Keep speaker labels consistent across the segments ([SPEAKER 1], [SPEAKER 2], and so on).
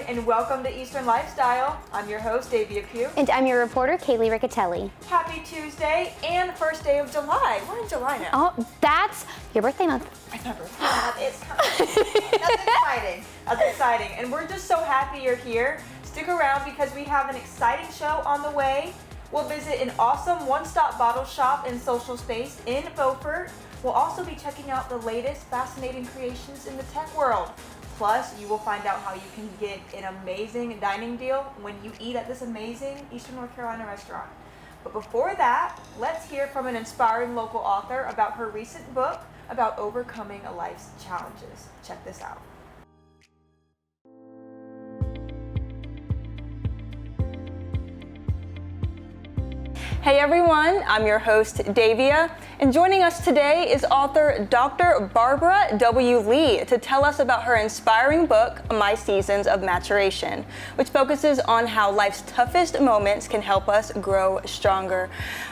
[SPEAKER 1] and welcome to Eastern Lifestyle. I'm your host, Davia Pugh.
[SPEAKER 2] And I'm your reporter, Kaylee Riccatelli.
[SPEAKER 1] Happy Tuesday and first day of July. We're in July now.
[SPEAKER 2] Oh, that's your birthday month.
[SPEAKER 1] My birthday month is coming. That's exciting. That's exciting. And we're just so happy you're here. Stick around because we have an exciting show on the way. We'll visit an awesome one-stop bottle shop and social space in Beaufort. We'll also be checking out the latest fascinating creations in the tech world. Plus, you will find out how you can get an amazing dining deal when you eat at this amazing Eastern North Carolina restaurant. But before that, let's hear from an inspiring local author about her recent book about overcoming a life's challenges. Check this out. Hey everyone, I'm your host Davia, and joining us today is author Dr. Barbara W. Lee to tell us about her inspiring book, My Seasons of Maturation, which focuses on how life's toughest moments can help us grow stronger.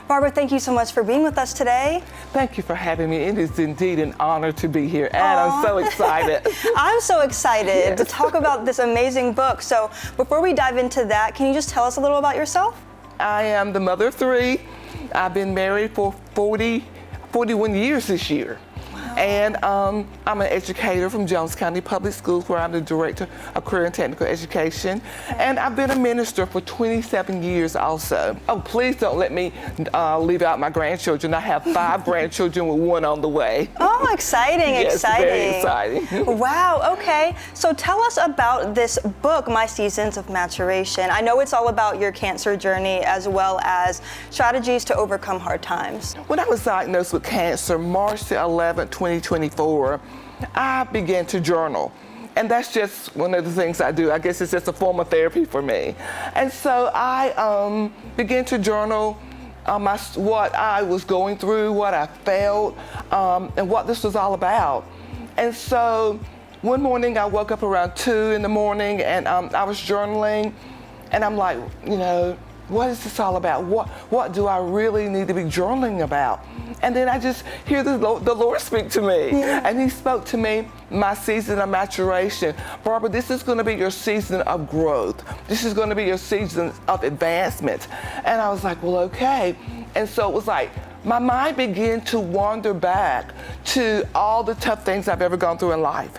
[SPEAKER 1] Barbara, thank you so much for being with us today.
[SPEAKER 3] Thank you for having me. It is indeed an honor to be here, and I'm so excited.
[SPEAKER 1] I'm so excited to talk about this amazing book. So before we dive into that, can you just tell us a little about yourself?
[SPEAKER 3] I am the mother of three. I've been married for 41 years this year. Wow. And I'm an educator from Jones County Public Schools, where I'm the director of career and technical education. Okay. And I've been a minister for 27 years also. Oh, please don't let me leave out my grandchildren. I have 5 grandchildren with 1 on the way.
[SPEAKER 1] Oh, exciting,
[SPEAKER 3] yes,
[SPEAKER 1] exciting.
[SPEAKER 3] Very exciting.
[SPEAKER 1] Wow, okay. So tell us about this book, My Seasons of Maturation. I know it's all about your cancer journey as well as strategies to overcome hard times.
[SPEAKER 3] When I was diagnosed with cancer, March 11, 2024, I began to journal. And that's just one of the things I do. I guess it's just a form of therapy for me. And so I began to journal what I was going through, what I felt, and what this was all about. And so one morning I woke up around 2 in the morning and I was journaling, and I'm like, you know, what is this all about? What do I really need to be journaling about? And then I just hear the Lord speak to me. Yeah. And he spoke to me, my season of maturation. Barbara, this is going to be your season of growth. This is going to be your season of advancement. And I was like, well, okay. And so it was like, my mind began to wander back to all the tough things I've ever gone through in life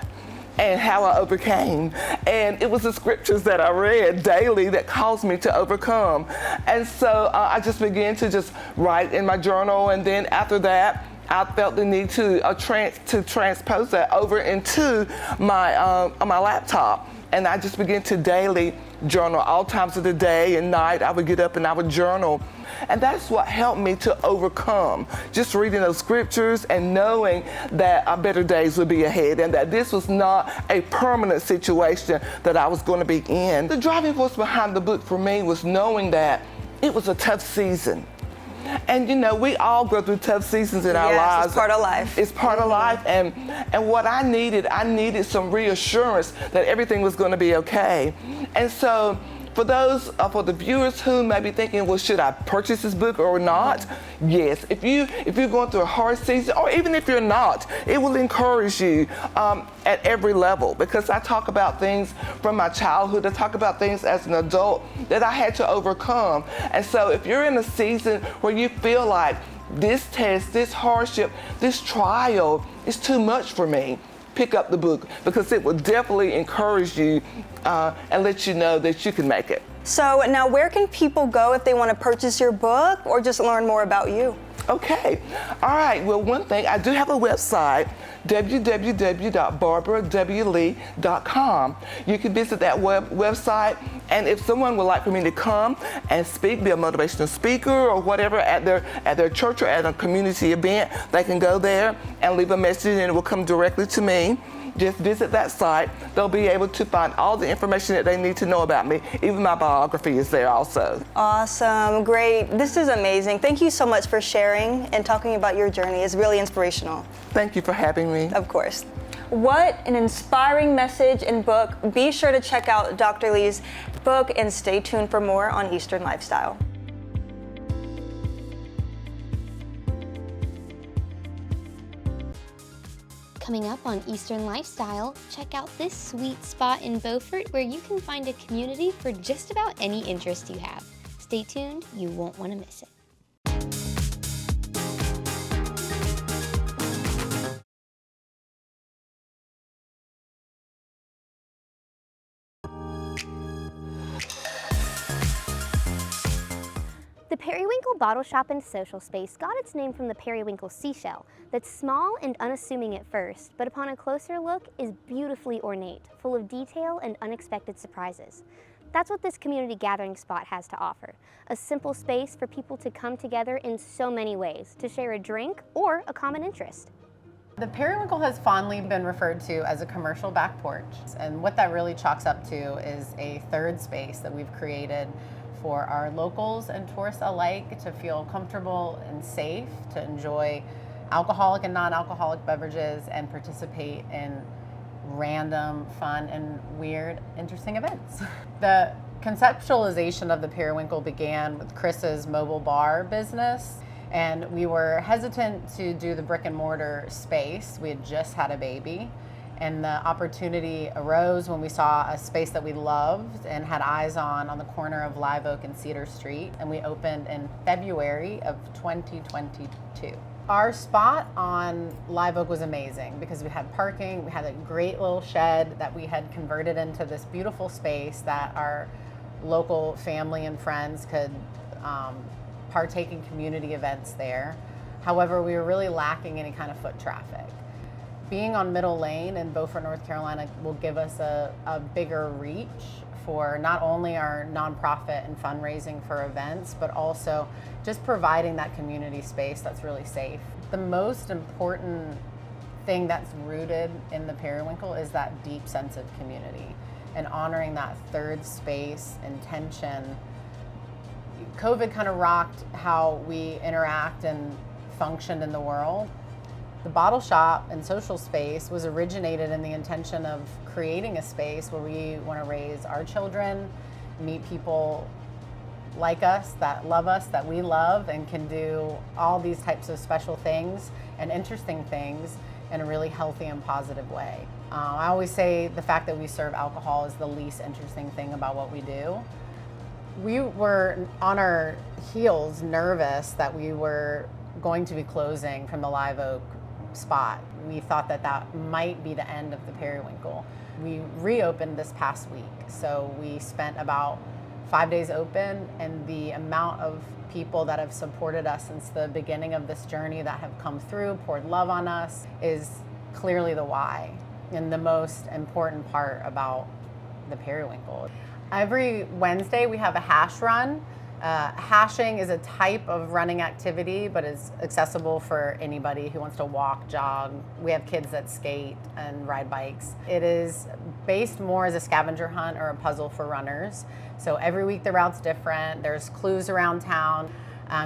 [SPEAKER 3] and how I overcame. And it was the scriptures that I read daily that caused me to overcome. And so I just began to just write in my journal, and then after that, I felt the need to transpose that over into my laptop. And I just began to daily journal all times of the day and night. I would get up and I would journal. And that's what helped me to overcome, just reading those scriptures and knowing that better days would be ahead and that this was not a permanent situation that I was going to be in. The driving force behind the book for me was knowing that it was a tough season. And you know, we all go through tough seasons in our lives.
[SPEAKER 1] It's part of life.
[SPEAKER 3] It's part of life. And what I needed some reassurance that everything was going to be okay. And so for the viewers who may be thinking, well, should I purchase this book or not? Yes, if you're going through a hard season, or even if you're not, it will encourage you at every level, because I talk about things from my childhood. I talk about things as an adult that I had to overcome. And so if you're in a season where you feel like this test, this hardship, this trial is too much for me, pick up the book, because it will definitely encourage you and let you know that you can make it.
[SPEAKER 1] So now, where can people go if they want to purchase your book or just learn more about you?
[SPEAKER 3] Okay. All right. Well, one thing, I do have a website, www.barbarawlee.com. You can visit that website, and if someone would like for me to come and speak, be a motivational speaker or whatever at their church or at a community event, they can go there and leave a message, and it will come directly to me. Just visit that site. They'll be able to find all the information that they need to know about me. Even my biography is there also.
[SPEAKER 1] Awesome, great. This is amazing. Thank you so much for sharing and talking about your journey. It's really inspirational.
[SPEAKER 3] Thank you for having me.
[SPEAKER 1] Of course. What an inspiring message and book. Be sure to check out Dr. Lee's book and stay tuned for more on Eastern Lifestyle.
[SPEAKER 2] Coming up on Eastern Lifestyle, check out this sweet spot in Beaufort where you can find a community for just about any interest you have. Stay tuned, you won't want to miss it. The Periwinkle Bottle Shop and Social Space got its name from the periwinkle seashell that's small and unassuming at first, but upon a closer look is beautifully ornate, full of detail and unexpected surprises. That's what this community gathering spot has to offer, a simple space for people to come together in so many ways, to share a drink or a common interest.
[SPEAKER 4] The periwinkle has fondly been referred to as a commercial back porch, and what that really chalks up to is a third space that we've created for our locals and tourists alike to feel comfortable and safe, to enjoy alcoholic and non-alcoholic beverages and participate in random, fun, and weird, interesting events. The conceptualization of the periwinkle began with Chris's mobile bar business, and we were hesitant to do the brick and mortar space. We had just had a baby. And the opportunity arose when we saw a space that we loved and had eyes on the corner of Live Oak and Cedar Street, and we opened in February of 2022. Our spot on Live Oak was amazing because we had parking, we had a great little shed that we had converted into this beautiful space that our local family and friends could partake in community events there. However, we were really lacking any kind of foot traffic. Being on Middle Lane in Beaufort, North Carolina will give us a bigger reach for not only our nonprofit and fundraising for events, but also just providing that community space that's really safe. The most important thing that's rooted in the periwinkle is that deep sense of community and honoring that third space intention. COVID kind of rocked how we interact and function in the world. The bottle shop and social space was originated in the intention of creating a space where we want to raise our children, meet people like us, that we love, and can do all these types of special things and interesting things in a really healthy and positive way. I always say the fact that we serve alcohol is the least interesting thing about what we do. We were on our heels nervous that we were going to be closing from the Live Oak spot. We thought that that might be the end of the periwinkle. We reopened this past week, so we spent about 5 days open, and the amount of people that have supported us since the beginning of this journey, that have come through, poured love on us, is clearly the why and the most important part about the periwinkle. Every Wednesday we have a hash run. Hashing is a type of running activity, but is accessible for anybody who wants to walk, jog. We have kids that skate and ride bikes. It is based more as a scavenger hunt or a puzzle for runners. So every week the route's different. There's clues around town.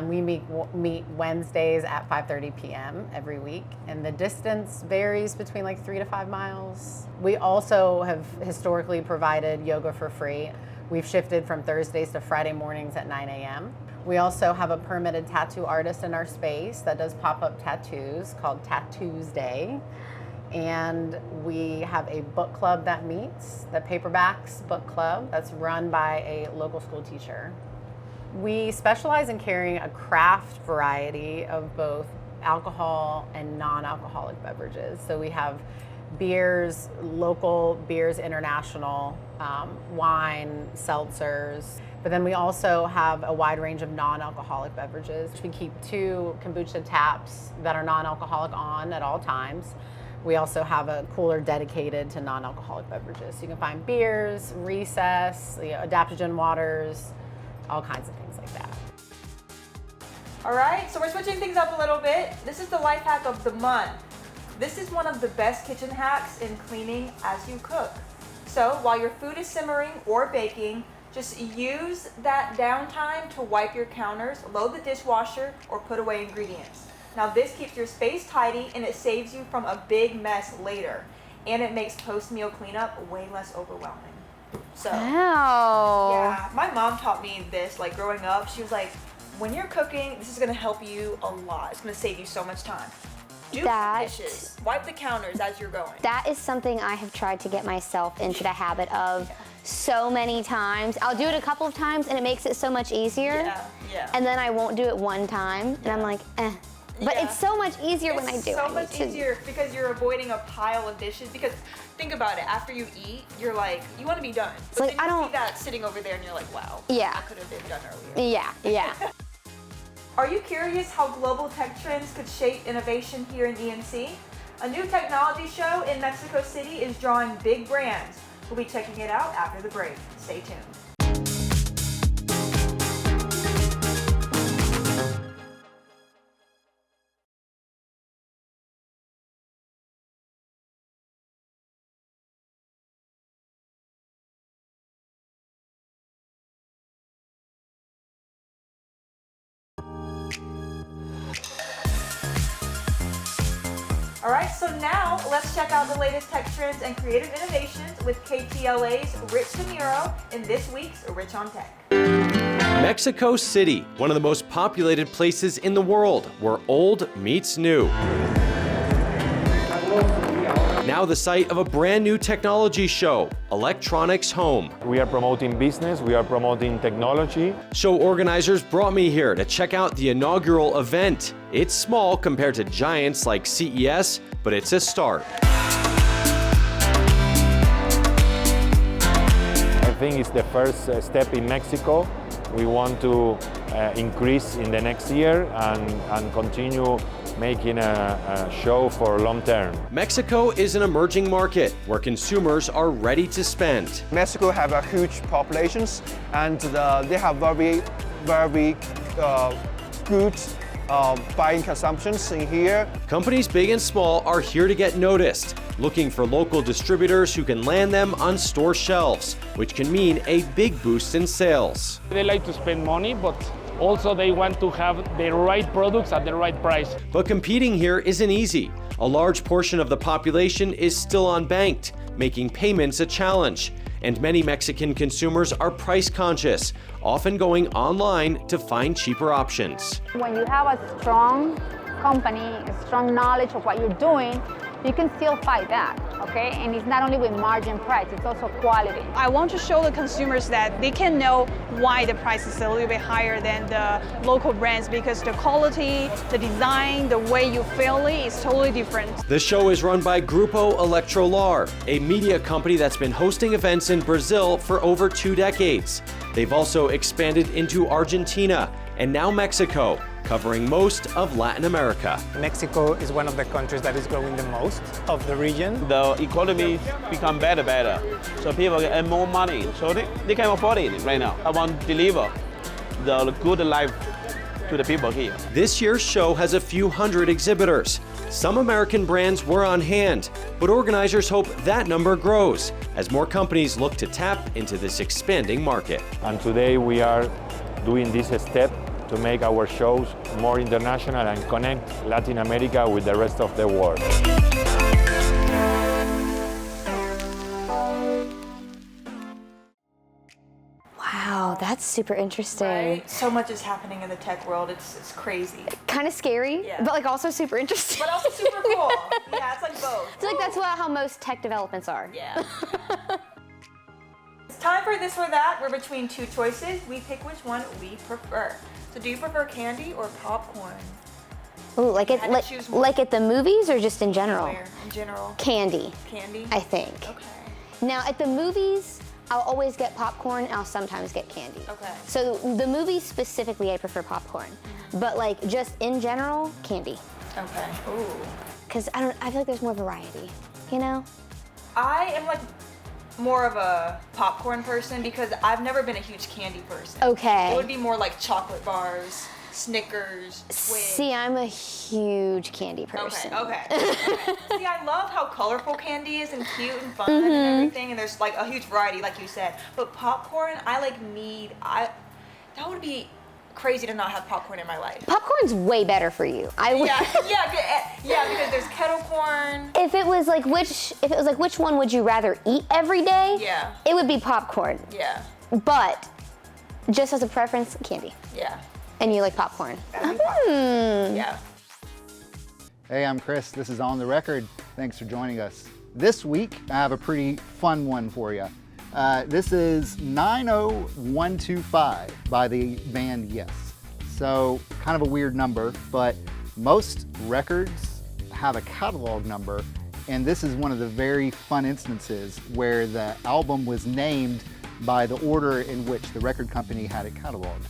[SPEAKER 4] We meet Wednesdays at 5:30 p.m. every week, and the distance varies between like 3 to 5 miles. We also have historically provided yoga for free. We've shifted from Thursdays to Friday mornings at 9 a.m. We also have a permitted tattoo artist in our space that does pop-up tattoos called Tattoos Day. And we have a book club that meets, the Paperbacks Book Club, that's run by a local school teacher. We specialize in carrying a craft variety of both alcohol and non-alcoholic beverages. So we have beers, local beers, international, wine, seltzers. But then we also have a wide range of non-alcoholic beverages. We keep 2 kombucha taps that are non-alcoholic on at all times. We also have a cooler dedicated to non-alcoholic beverages. So you can find beers, recess, adaptogen waters, all kinds of things like that.
[SPEAKER 1] All right, so we're switching things up a little bit. This is the life hack of the month. This is one of the best kitchen hacks in cleaning as you cook. So while your food is simmering or baking, just use that downtime to wipe your counters, load the dishwasher, or put away ingredients. Now this keeps your space tidy and it saves you from a big mess later. And it makes post-meal cleanup way less overwhelming. So,
[SPEAKER 2] Wow.
[SPEAKER 1] yeah, my mom taught me this, like growing up. She was like, when you're cooking, this is gonna help you a lot. It's gonna save you so much time. Do some dishes. Wipe the counters as you're going.
[SPEAKER 2] That is something I have tried to get myself into the habit of so many times. I'll do it a couple of times and it makes it so much easier.
[SPEAKER 1] Yeah.
[SPEAKER 2] And then I won't do it one time and I'm like, eh. But it's so much easier when I do it.
[SPEAKER 1] It's so much easier because you're avoiding a pile of dishes. Because think about it, after you eat, you're like, you want to be done. But
[SPEAKER 2] like,
[SPEAKER 1] then
[SPEAKER 2] I
[SPEAKER 1] you
[SPEAKER 2] don't
[SPEAKER 1] see that sitting over there and you're like, wow,
[SPEAKER 2] Yeah.
[SPEAKER 1] that could have been done earlier.
[SPEAKER 2] Yeah.
[SPEAKER 1] Are you curious how global tech trends could shape innovation here in ENC? A new technology show in Mexico City is drawing big brands. We'll be checking it out after the break. Stay tuned. All right, so now let's check out the latest tech trends and creative innovations with KTLA's Rich DeMuro in this week's Rich on Tech.
[SPEAKER 5] Mexico City, one of the most populated places in the world, where old meets new. Now the site of a brand new technology show, Electronics Home.
[SPEAKER 6] We are promoting business, we are promoting technology.
[SPEAKER 5] Show organizers brought me here to check out the inaugural event. It's small compared to giants like CES, but it's a start.
[SPEAKER 6] I think it's the first step in Mexico. We want to increase in the next year and continue making a show for long term.
[SPEAKER 5] Mexico is an emerging market where consumers are ready to spend.
[SPEAKER 7] Mexico have a huge populations and they have very good buying consumptions in here.
[SPEAKER 5] Companies big and small are here to get noticed, looking for local distributors who can land them on store shelves, which can mean a big boost in sales.
[SPEAKER 8] They like to spend money, but also they want to have the right products at the right price.
[SPEAKER 5] But competing here isn't easy. A large portion of the population is still unbanked, making payments a challenge. And many Mexican consumers are price conscious, often going online to find cheaper options.
[SPEAKER 9] When you have a strong company, a strong knowledge of what you're doing, you can still fight that, okay? And it's not only with margin price, it's also quality.
[SPEAKER 10] I want to show the consumers that they can know why the price is a little bit higher than the local brands, because the quality, the design, the way you feel it is totally different.
[SPEAKER 5] The show is run by Grupo Electrolar, a media company that's been hosting events in Brazil for over 2 decades. They've also expanded into Argentina and now Mexico, covering most of Latin America.
[SPEAKER 11] Mexico is one of the countries that is growing the most of the region.
[SPEAKER 12] The economy become better, so people can earn more money, so they can afford it right now. I want to deliver the good life to the people here.
[SPEAKER 5] This year's show has a few hundred exhibitors. Some American brands were on hand, but organizers hope that number grows as more companies look to tap into this expanding market.
[SPEAKER 6] And today we are doing this step to make our shows more international and connect Latin America with the rest of the world.
[SPEAKER 2] Wow, that's super interesting.
[SPEAKER 1] Right? So much is happening in the tech world. It's crazy.
[SPEAKER 2] Kind of scary, but like also super interesting.
[SPEAKER 1] But also super cool. Yeah, it's like both.
[SPEAKER 2] I feel like that's how most tech developments are.
[SPEAKER 1] Yeah. It's time for this or that. We're between 2 choices. We pick which one we prefer. So do you prefer candy or popcorn?
[SPEAKER 2] Ooh, like at the movies or just in general?
[SPEAKER 1] Where? In general.
[SPEAKER 2] Candy.
[SPEAKER 1] Candy?
[SPEAKER 2] I think.
[SPEAKER 1] Okay.
[SPEAKER 2] Now at the movies, I'll always get popcorn and I'll sometimes get candy.
[SPEAKER 1] Okay.
[SPEAKER 2] So the movies specifically, I prefer popcorn. But like just in general, candy.
[SPEAKER 1] Okay. Ooh.
[SPEAKER 2] Cause I feel like there's more variety, you know?
[SPEAKER 1] I am like more of a popcorn person because I've never been a huge candy person.
[SPEAKER 2] Okay.
[SPEAKER 1] It would be more like chocolate bars, Snickers, Twix.
[SPEAKER 2] See, I'm a huge candy person.
[SPEAKER 1] Okay. See, I love how colorful candy is and cute and fun and everything, and there's like a huge variety, like you said. But popcorn, that would be crazy to not have popcorn in my life.
[SPEAKER 2] Popcorn's way better for you.
[SPEAKER 1] Yeah, because there's kettle corn.
[SPEAKER 2] If it was like which one would you rather eat every day?
[SPEAKER 1] Yeah.
[SPEAKER 2] It would be popcorn.
[SPEAKER 1] Yeah.
[SPEAKER 2] But just as a preference, candy.
[SPEAKER 1] Yeah.
[SPEAKER 2] And you like popcorn.
[SPEAKER 1] That'd be popcorn. Yeah.
[SPEAKER 13] Hey, I'm Chris. This is On the Record. Thanks for joining us. This week, I have a pretty fun one for you. This is 90125 by the band Yes. So, kind of a weird number, but most records have a catalog number, and this is one of the very fun instances where the album was named by the order in which the record company had it cataloged.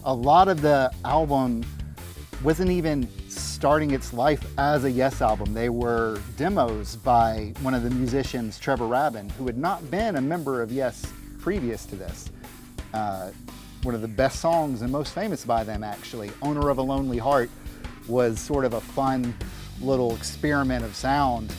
[SPEAKER 13] A lot of the album wasn't even starting its life as a Yes album. They were demos by one of the musicians, Trevor Rabin, who had not been a member of Yes previous to this. One of the best songs and most famous by them, actually, Owner of a Lonely Heart, was sort of a fun little experiment of sound.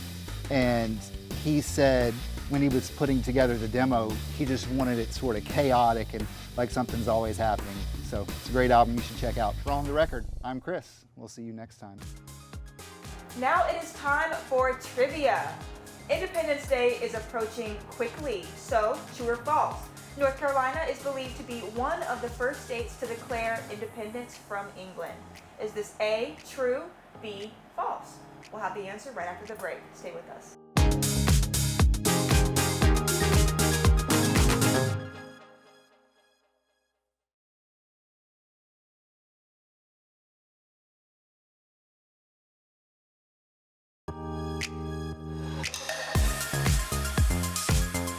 [SPEAKER 13] And he said when he was putting together the demo, he just wanted it sort of chaotic and like something's always happening. So it's a great album you should check out. For On the Record, I'm Chris. We'll see you next time.
[SPEAKER 1] Now it is time for trivia. Independence Day is approaching quickly, so true or false? North Carolina is believed to be one of the first states to declare independence from England. Is this A, true, B, false? We'll have the answer right after the break. Stay with us.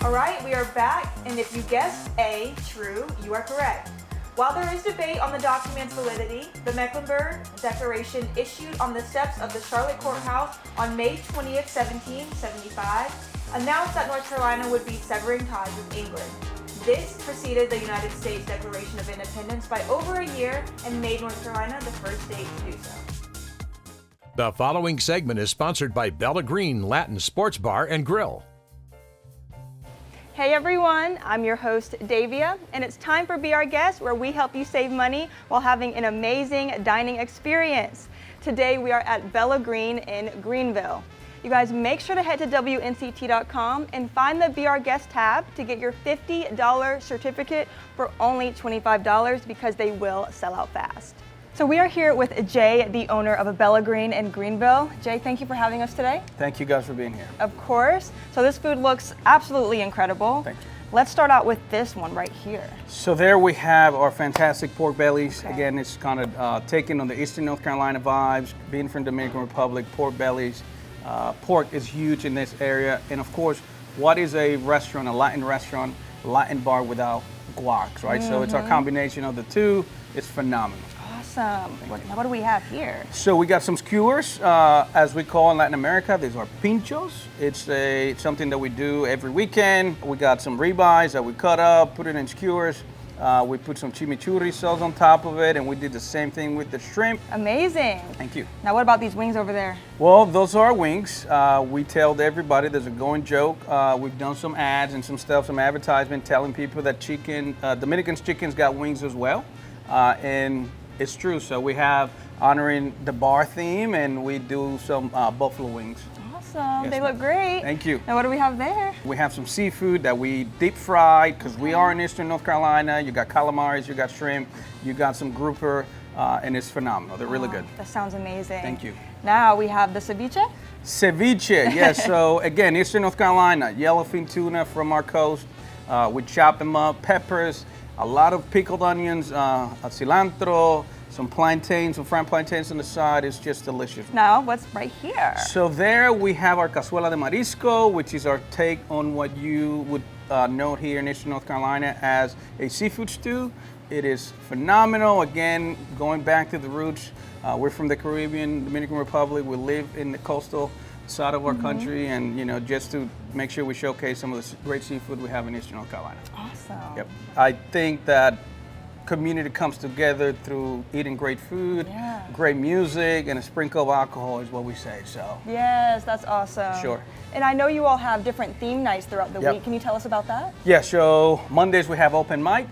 [SPEAKER 1] All right, we are back, and if you guessed A, true, you are correct. While there is debate on the document's validity, the Mecklenburg Declaration issued on the steps of the Charlotte Courthouse on May 20th, 1775, announced that North Carolina would be severing ties with England. This preceded the United States Declaration of Independence by over a year and made North Carolina the first state to do so.
[SPEAKER 14] The following segment is sponsored by Bella Green Latin Sports Bar and Grill.
[SPEAKER 15] Hey everyone, I'm your host Davia, and it's time for Be Our Guest, where we help you save money while having an amazing dining experience. Today we are at Bella Green in Greenville. You guys make sure to head to WNCT.com and find the Be Our Guest tab to get your $50 certificate for only $25 because they will sell out fast. So we are here with Jay, the owner of Bella Green in Greenville. Jay, thank you for having us today.
[SPEAKER 16] Thank you guys for being here.
[SPEAKER 15] Of course. So this food looks absolutely incredible.
[SPEAKER 16] Thank you.
[SPEAKER 15] Let's start out with this one right here.
[SPEAKER 16] So there we have our fantastic pork bellies. Okay. Again, it's kind of taken on the Eastern North Carolina vibes, being from Dominican Republic, pork bellies. Pork is huge in this area. And of course, what is a restaurant, a Latin restaurant, Latin bar without guacs, right? So it's our combination of the two. It's phenomenal.
[SPEAKER 15] Awesome. Now what do we have here?
[SPEAKER 16] So we got some skewers, as we call in Latin America. These are pinchos. It's something that we do every weekend. We got some ribeyes that we cut up, put it in skewers. We put some chimichurri sauce on top of it, and we did the same thing with the shrimp.
[SPEAKER 15] Amazing.
[SPEAKER 16] Thank you.
[SPEAKER 15] Now what about these wings over there?
[SPEAKER 16] Well, those are wings. We tell everybody, there's a going joke. We've done some ads and some stuff, some advertisement telling people that Dominican's chicken's got wings as well. And it's true. So we have honoring the bar theme, and we do some buffalo wings.
[SPEAKER 15] Awesome.
[SPEAKER 16] Yes,
[SPEAKER 15] they look great.
[SPEAKER 16] Thank you.
[SPEAKER 15] Now what do we have there?
[SPEAKER 16] We have some seafood that we deep fried because we are in Eastern North Carolina. You got calamari, you got shrimp, you got some grouper, and it's phenomenal. They're really good.
[SPEAKER 15] That sounds amazing.
[SPEAKER 16] Thank you.
[SPEAKER 15] Now we have the ceviche.
[SPEAKER 16] Ceviche, yes. So again, Eastern North Carolina, yellowfin tuna from our coast. We chop them up, peppers, a lot of pickled onions, cilantro, some plantains, some fried plantains on the side. It's just delicious.
[SPEAKER 15] Now, what's right here?
[SPEAKER 16] So there we have our cazuela de marisco, which is our take on what you would know here in Eastern North Carolina as a seafood stew. It is phenomenal. Again, going back to the roots, we're from the Caribbean, Dominican Republic. We live in the coastal side of our country, and just to make sure we showcase some of the great seafood we have in Eastern North Carolina.
[SPEAKER 15] Awesome.
[SPEAKER 16] Yep. I think that community comes together through eating great food, great music, and a sprinkle of alcohol is what we say. So
[SPEAKER 15] yes, that's awesome.
[SPEAKER 16] Sure.
[SPEAKER 15] And I know you all have different theme nights throughout the week. Can you tell us about that?
[SPEAKER 16] Yeah, so Mondays we have open mic.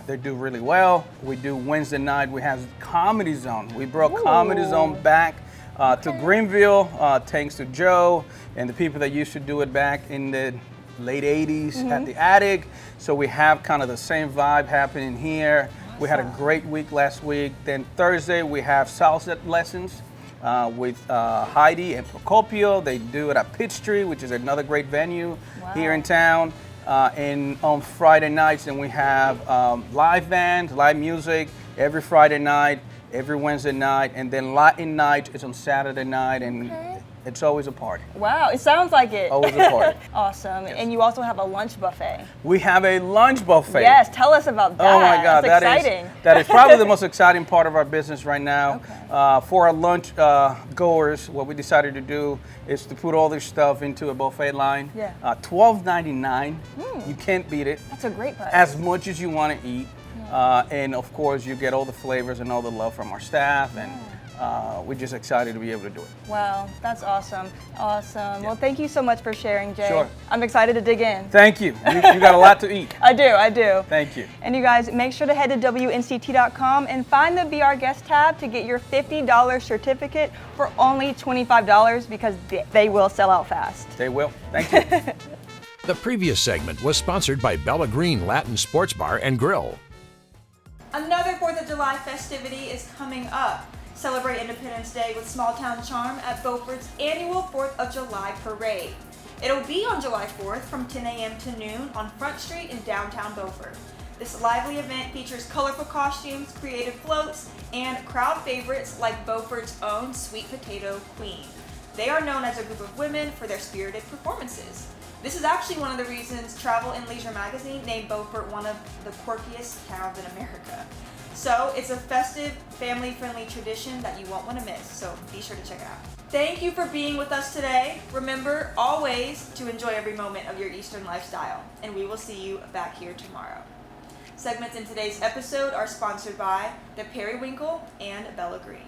[SPEAKER 16] They do really well. We do Wednesday night, we have Comedy Zone. We brought Comedy Zone back to Greenville, thanks to Joe and the people that used to do it back in the late 80s at the Attic. So we have kind of the same vibe happening here. We had a great week last week. Then Thursday we have salsa lessons. with Heidi and Procopio. They do it at Pitt Street, which is another great venue here in town. And on Friday nights, then we have live bands, live music every Friday night, every Wednesday night, and then Latin night is on Saturday night, and it's always a party.
[SPEAKER 15] Wow, it sounds like it.
[SPEAKER 16] Always a party.
[SPEAKER 15] Awesome. Yes. And you also have a lunch buffet.
[SPEAKER 16] We have a lunch buffet.
[SPEAKER 15] Yes, tell us about that.
[SPEAKER 16] Oh my God,
[SPEAKER 15] that's exciting.
[SPEAKER 16] That is probably the most exciting part of our business right now. For our lunch goers, what we decided to do is to put all this stuff into a buffet line.
[SPEAKER 15] Yeah.
[SPEAKER 16] $12.99. You can't beat it.
[SPEAKER 15] That's a great price.
[SPEAKER 16] As much as you want to eat. And of course, you get all the flavors and all the love from our staff. And we're just excited to be able to do it.
[SPEAKER 15] Wow, that's awesome. Awesome. Well, thank you so much for sharing, Jay.
[SPEAKER 16] Sure.
[SPEAKER 15] I'm excited to dig in.
[SPEAKER 16] Thank you. You got a lot to eat.
[SPEAKER 15] I do.
[SPEAKER 16] Thank you.
[SPEAKER 15] And you guys, make sure to head to WNCT.com and find the Be Our Guest tab to get your $50 certificate for only $25 because they will sell out fast.
[SPEAKER 16] They will. Thank you.
[SPEAKER 14] The previous segment was sponsored by Bella Green Latin Sports Bar and Grill.
[SPEAKER 1] Another 4th of July festivity is coming up. Celebrate Independence Day with small town charm at Beaufort's annual 4th of July parade. It'll be on July 4th from 10 a.m. to noon on Front Street in downtown Beaufort. This lively event features colorful costumes, creative floats, and crowd favorites like Beaufort's own Sweet Potato Queen. They are known as a group of women for their spirited performances. This is actually one of the reasons Travel and Leisure magazine named Beaufort one of the quirkiest towns in America. So it's a festive, family-friendly tradition that you won't want to miss, so be sure to check it out. Thank you for being with us today. Remember always to enjoy every moment of your Eastern lifestyle, and we will see you back here tomorrow. Segments in today's episode are sponsored by the Periwinkle and Bella Green.